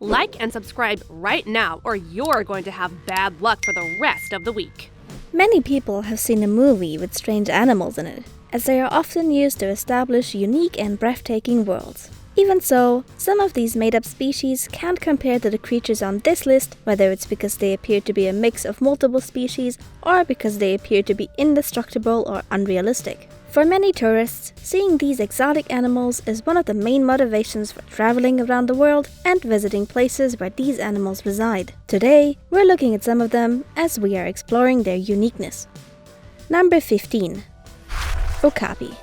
Like and subscribe right now, or you're going to have bad luck for the rest of the week. Many people have seen a movie with strange animals in it, as they are often used to establish unique and breathtaking worlds. Even so, some of these made-up species can't compare to the creatures on this list, whether it's because they appear to be a mix of multiple species or because they appear to be indestructible or unrealistic. For many tourists, seeing these exotic animals is one of the main motivations for traveling around the world and visiting places where these animals reside. Today, we're looking at some of them as we are exploring their uniqueness. Number 15. Okapi.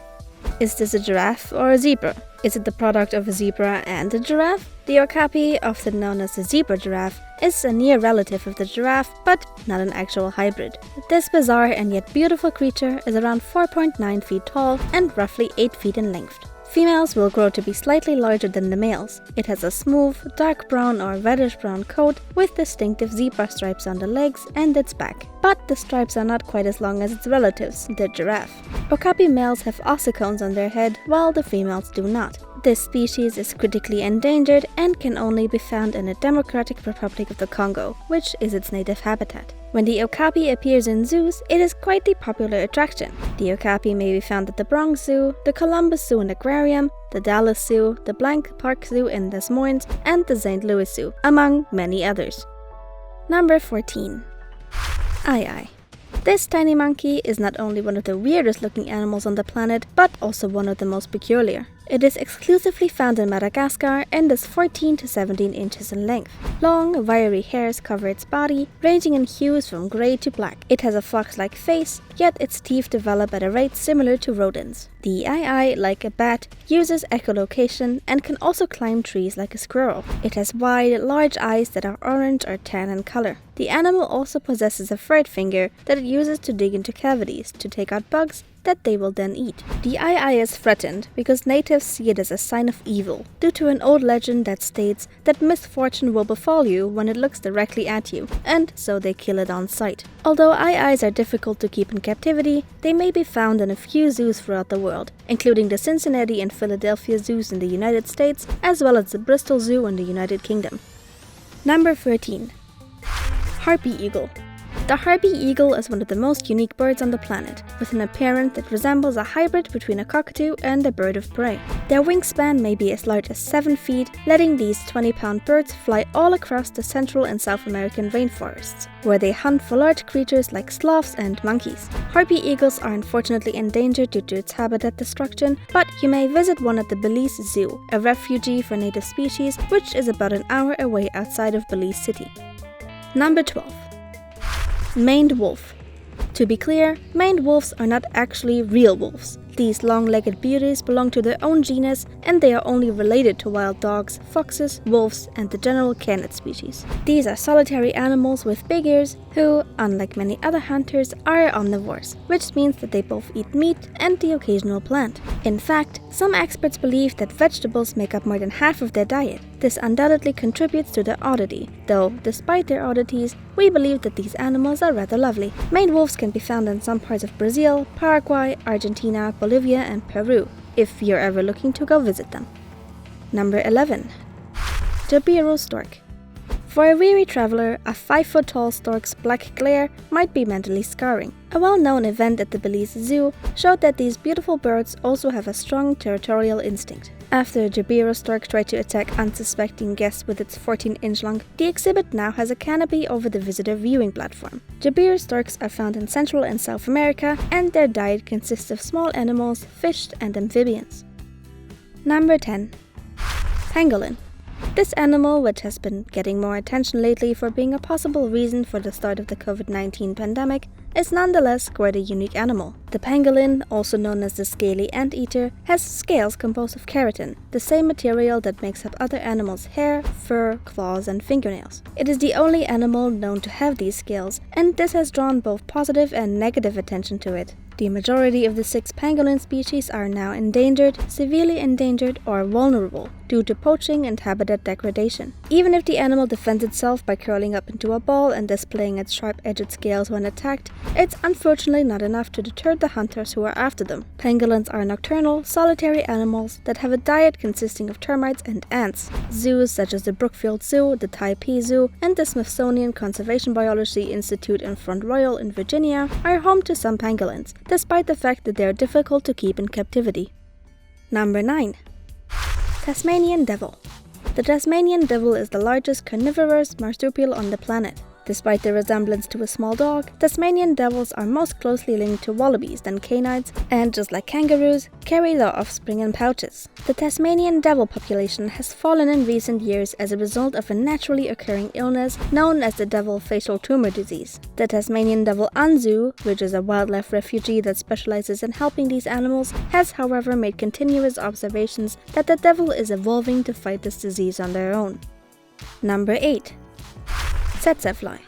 Is this a giraffe or a zebra? Is it the product of a zebra and a giraffe? The Okapi, often known as the zebra giraffe, is a near relative of the giraffe, but not an actual hybrid. This bizarre and yet beautiful creature is around 4.9 feet tall and roughly 8 feet in length. Females will grow to be slightly larger than the males. It has a smooth, dark brown or reddish-brown coat with distinctive zebra stripes on the legs and its back. But the stripes are not quite as long as its relatives, the giraffe. Okapi males have ossicones on their head, while the females do not. This species is critically endangered and can only be found in the Democratic Republic of the Congo, which is its native habitat. When the Okapi appears in zoos, it is quite the popular attraction. The Okapi may be found at the Bronx Zoo, the Columbus Zoo and Aquarium, the Dallas Zoo, the Blank Park Zoo in Des Moines, and the St. Louis Zoo, among many others. Number 14. Ai. This tiny monkey is not only one of the weirdest looking animals on the planet, but also one of the most peculiar. It is exclusively found in Madagascar and is 14 to 17 inches in length. Long, wiry hairs cover its body, ranging in hues from grey to black. It has a fox-like face, yet its teeth develop at a rate similar to rodents. The Ai, like a bat, uses echolocation and can also climb trees like a squirrel. It has wide, large eyes that are orange or tan in color. The animal also possesses a third finger that it uses to dig into cavities to take out bugs that they will then eat. The Ai is threatened because natives see it as a sign of evil, due to an old legend that states that misfortune will befall you when it looks directly at you, and so they kill it on sight. Although Ais are difficult to keep in captivity, they may be found in a few zoos throughout the world, including the Cincinnati and Philadelphia zoos in the United States, as well as the Bristol Zoo in the United Kingdom. Number 13. Harpy eagle. The harpy eagle is one of the most unique birds on the planet, with an appearance that resembles a hybrid between a cockatoo and a bird of prey. Their wingspan may be as large as 7 feet, letting these 20-pound birds fly all across the Central and South American rainforests, where they hunt for large creatures like sloths and monkeys. Harpy eagles are unfortunately endangered due to its habitat destruction, but you may visit one at the Belize Zoo, a refuge for native species, which is about an hour away outside of Belize City. Number 12. Maned wolf. To be clear, maned wolves are not actually real wolves. These long-legged beauties belong to their own genus, and they are only related to wild dogs, foxes, wolves, and the general canid species. These are solitary animals with big ears who, unlike many other hunters, are omnivores, which means that they both eat meat and the occasional plant. In fact, some experts believe that vegetables make up more than half of their diet. This undoubtedly contributes to their oddity, though, despite their oddities, we believe that these animals are rather lovely. Maned wolves can be found in some parts of Brazil, Paraguay, Argentina, Bolivia, and Peru, if you're ever looking to go visit them. Number 11. Jabiru stork. For a weary traveler, a 5-foot-tall stork's black glare might be mentally scarring. A well-known event at the Belize Zoo showed that these beautiful birds also have a strong territorial instinct. After a Jabiru stork tried to attack unsuspecting guests with its 14-inch lung, the exhibit now has a canopy over the visitor viewing platform. Jabiru storks are found in Central and South America, and their diet consists of small animals, fish, and amphibians. Number 10. Pangolin. This animal, which has been getting more attention lately for being a possible reason for the start of the COVID-19 pandemic, is nonetheless quite a unique animal. The pangolin, also known as the scaly anteater, has scales composed of keratin, the same material that makes up other animals' hair, fur, claws, and fingernails. It is the only animal known to have these scales, and this has drawn both positive and negative attention to it. The majority of the 6 pangolin species are now endangered, severely endangered, or vulnerable. due to poaching and habitat degradation. Even if the animal defends itself by curling up into a ball and displaying its sharp-edged scales when attacked, it's unfortunately not enough to deter the hunters who are after them. Pangolins are nocturnal, solitary animals that have a diet consisting of termites and ants. Zoos such as the Brookfield Zoo, the Taipei Zoo, and the Smithsonian Conservation Biology Institute in Front Royal in Virginia are home to some pangolins, despite the fact that they are difficult to keep in captivity. Number 9. Tasmanian devil. The Tasmanian devil is the largest carnivorous marsupial on the planet. Despite their resemblance to a small dog, Tasmanian devils are most closely linked to wallabies than canids, and just like kangaroos, carry their offspring in pouches. The Tasmanian devil population has fallen in recent years as a result of a naturally occurring illness known as the devil facial tumor disease. The Tasmanian devil Zoo, which is a wildlife refugee that specializes in helping these animals, has however made continuous observations that the devil is evolving to fight this disease on their own. Number 8. Tsetse fly.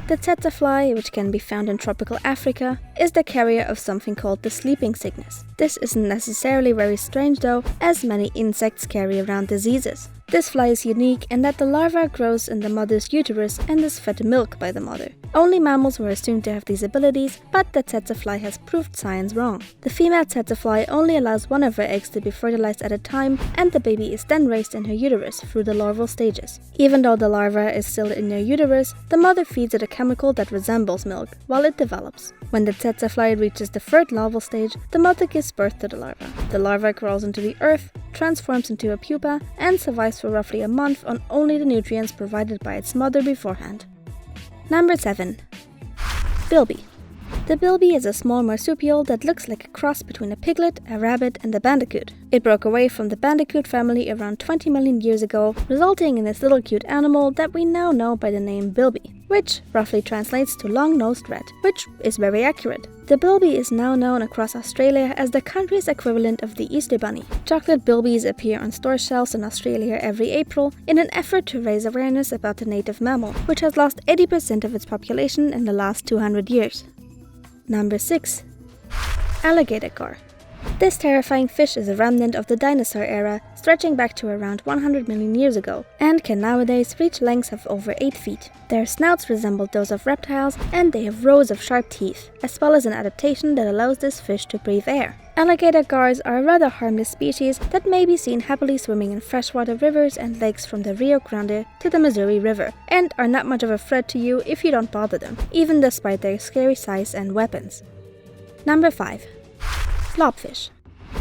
The tsetse fly, which can be found in tropical Africa, is the carrier of something called the sleeping sickness. This isn't necessarily very strange though, as many insects carry around diseases. This fly is unique in that the larva grows in the mother's uterus and is fed milk by the mother. Only mammals were assumed to have these abilities, but the tsetse fly has proved science wrong. The female tsetse fly only allows one of her eggs to be fertilized at a time, and the baby is then raised in her uterus through the larval stages. Even though the larva is still in her uterus, the mother feeds it a chemical that resembles milk while it develops. When the tsetse fly reaches the third larval stage, the mother gives birth to the larva. The larva crawls into the earth, transforms into a pupa, and survives for roughly a month on only the nutrients provided by its mother beforehand. Number 7. Bilby. The bilby is a small marsupial that looks like a cross between a piglet, a rabbit, and a bandicoot. It broke away from the bandicoot family around 20 million years ago, resulting in this little cute animal that we now know by the name bilby, which roughly translates to long-nosed rat, which is very accurate. The bilby is now known across Australia as the country's equivalent of the Easter Bunny. Chocolate bilbies appear on store shelves in Australia every April in an effort to raise awareness about the native mammal, which has lost 80% of its population in the last 200 years. Number 6. Alligator gar. This terrifying fish is a remnant of the dinosaur era, stretching back to around 100 million years ago, and can nowadays reach lengths of over 8 feet. Their snouts resemble those of reptiles, and they have rows of sharp teeth, as well as an adaptation that allows this fish to breathe air. Alligator gars are a rather harmless species that may be seen happily swimming in freshwater rivers and lakes from the Rio Grande to the Missouri River, and are not much of a threat to you if you don't bother them, even despite their scary size and weapons. Number 5. Blobfish.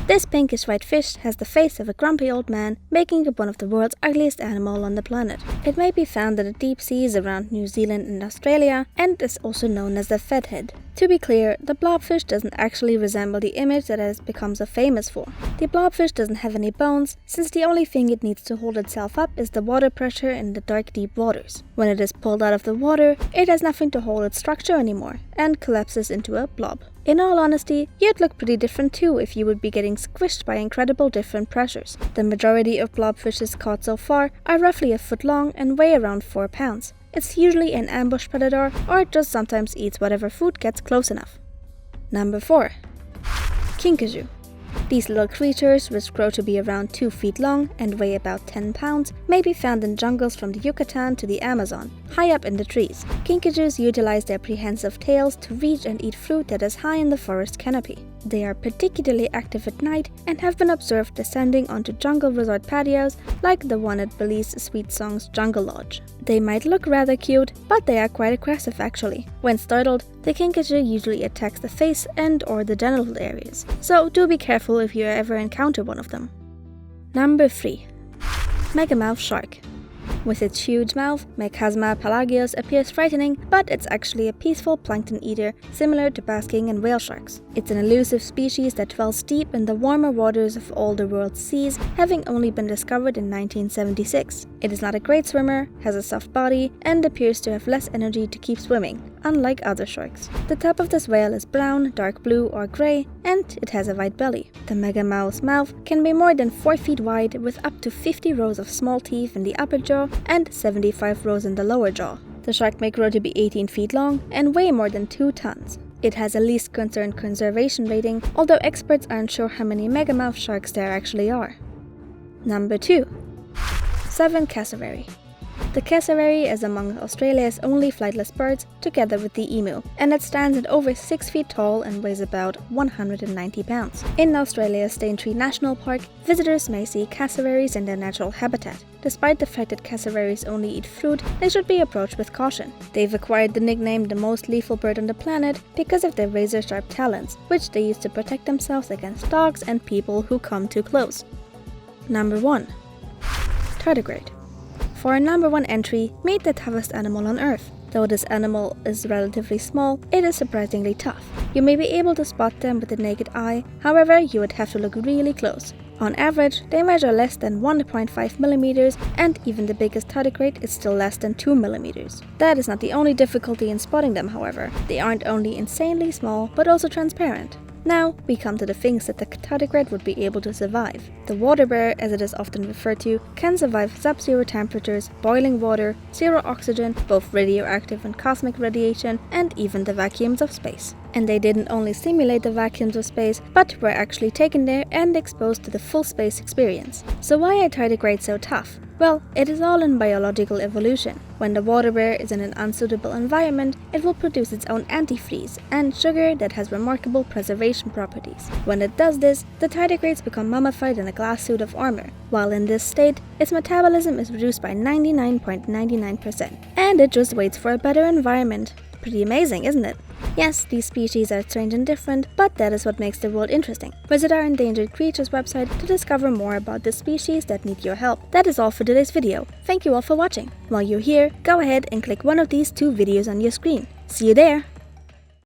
This pinkish-white fish has the face of a grumpy old man, making it one of the world's ugliest animals on the planet. It may be found in the deep seas around New Zealand and Australia, and is also known as the fathead. To be clear, the blobfish doesn't actually resemble the image that it has become so famous for. The blobfish doesn't have any bones, since the only thing it needs to hold itself up is the water pressure in the dark deep waters. When it is pulled out of the water, it has nothing to hold its structure anymore, and collapses into a blob. In all honesty, you'd look pretty different too if you would be getting squished by incredible different pressures. The majority of blobfishes caught so far are roughly a foot long and weigh around 4 pounds. It's usually an ambush predator, or it just sometimes eats whatever food gets close enough. Number 4. Kinkajou. These little creatures, which grow to be around 2 feet long and weigh about 10 pounds, may be found in jungles from the Yucatan to the Amazon, high up in the trees. Kinkajous utilize their prehensile tails to reach and eat fruit that is high in the forest canopy. They are particularly active at night and have been observed descending onto jungle resort patios like the one at Belize Sweet Song's Jungle Lodge. They might look rather cute, but they are quite aggressive actually. When startled, the kinkajou usually attacks the face and or the genital areas, so do be careful if you ever encounter one of them. Number 3. Megamouth shark. With its huge mouth, Megasma pelagios appears frightening, but it's actually a peaceful plankton eater similar to basking and whale sharks. It's an elusive species that dwells deep in the warmer waters of all the world's seas, having only been discovered in 1976. It is not a great swimmer, has a soft body, and appears to have less energy to keep swimming, unlike other sharks. The top of this whale is brown, dark blue, or gray, and it has a white belly. The megamouth's mouth can be more than 4 feet wide, with up to 50 rows of small teeth in the upper jaw and 75 rows in the lower jaw. The shark may grow to be 18 feet long and weigh more than 2 tons. It has a least concern conservation rating, although experts aren't sure how many megamouth sharks there actually are. Number 2. Southern cassowary. The cassowary is among Australia's only flightless birds, together with the emu, and it stands at over 6 feet tall and weighs about 190 pounds. In Australia's Daintree National Park, visitors may see cassowaries in their natural habitat. Despite the fact that cassowaries only eat fruit, they should be approached with caution. They've acquired the nickname the most lethal bird on the planet because of their razor-sharp talons, which they use to protect themselves against dogs and people who come too close. Number 1. Tardigrade. For our number 1 entry, meet the toughest animal on Earth. Though this animal is relatively small, it is surprisingly tough. You may be able to spot them with the naked eye, however, you would have to look really close. On average, they measure less than 1.5 millimeters, and even the biggest tardigrade is still less than 2 millimeters. That is not the only difficulty in spotting them, however. They aren't only insanely small, but also transparent. Now, we come to the things that the tardigrade would be able to survive. The water bear, as it is often referred to, can survive sub-zero temperatures, boiling water, zero oxygen, both radioactive and cosmic radiation, and even the vacuums of space. And they didn't only simulate the vacuums of space, but were actually taken there and exposed to the full space experience. So why are tardigrades so tough? Well, it is all in biological evolution. When the water bear is in an unsuitable environment, it will produce its own antifreeze and sugar that has remarkable preservation properties. When it does this, the tardigrades become mummified in a glass suit of armor. While in this state, its metabolism is reduced by 99.99%. And it just waits for a better environment. Pretty amazing, isn't it? Yes, these species are strange and different, but that is what makes the world interesting. Visit our Endangered Creatures website to discover more about the species that need your help. That is all for today's video. Thank you all for watching. While you're here, go ahead and click one of these 2 videos on your screen. See you there!